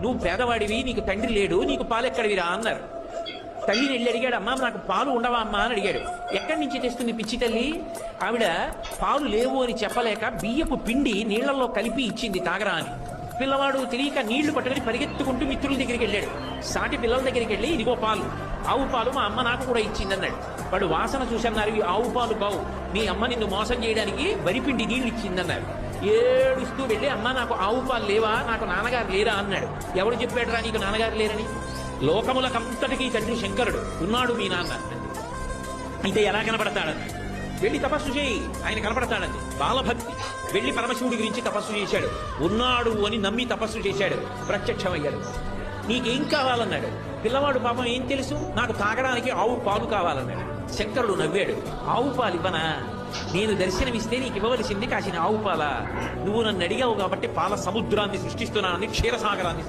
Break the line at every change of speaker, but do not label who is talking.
నువ్వు పేదవాడివి, నీకు తండ్రి లేడు, నీకు పాలు ఎక్కడివిరా అన్నారు. తల్లిని వెళ్ళి అడిగాడు, అమ్మా నాకు పాలు ఉండవా అమ్మా అని అడిగాడు. ఎక్కడి నుంచి తెస్తుంది పిచ్చి తల్లి? ఆవిడ పాలు లేవు అని చెప్పలేక బియ్యపు పిండి నీళ్లలో కలిపి ఇచ్చింది తాగరా అని. పిల్లవాడు తెలియక నీళ్లు పట్టుకుని పరిగెత్తుకుంటూ మిత్రుల దగ్గరికి వెళ్ళాడు. సాటి పిల్లల దగ్గరికి వెళ్ళి, ఇదిగో పాలు, ఆవు పాలు మా అమ్మ నాకు కూడా ఇచ్చింది అన్నాడు. వాడు వాసన చూసన్నారు, ఇవి ఆవు పాలు కావు, మీ అమ్మ నిన్ను మోసం చేయడానికి వరిపిండి నీళ్లు ఇచ్చిందన్నారు. ఏడుస్తూ వెళ్ళి, అమ్మ నాకు ఆవు పాలు లేవా, నాకు నాన్నగారు లేరా అన్నాడు. ఎవడు చెప్పాడురా నీకు నాన్నగారు లేరని? లోకములకంతటికీ తండ్రి శంకరుడు, ఉన్నాడు మీ నాన్న. అయితే ఎలా కనపడతాడన్నాడు. వెళ్ళి తపస్సు చేయి, ఆయన కనపడతాడండి. బాలభక్తి. వెళ్ళి పరమశివుడి గురించి తపస్సు చేశాడు. ఉన్నాడు అని నమ్మి తపస్సు చేశాడు, ప్రత్యక్షమయ్యాడు. నీకేం కావాలన్నాడు. పిల్లవాడు పాపం ఏం తెలుసు, నాకు తాగడానికి ఆవు పాలు కావాలన్నాడు. శంకరుడు నవ్వాడు. ఆవు పాలు ఇవ్వనా? నేను దర్శనమిస్తే నీకు ఇవ్వవలసింది కాసిన ఆవు పాల. నువ్వు నన్ను అడిగావు కాబట్టి పాల సముద్రాన్ని సృష్టిస్తున్నానని క్షీరసాగరాన్ని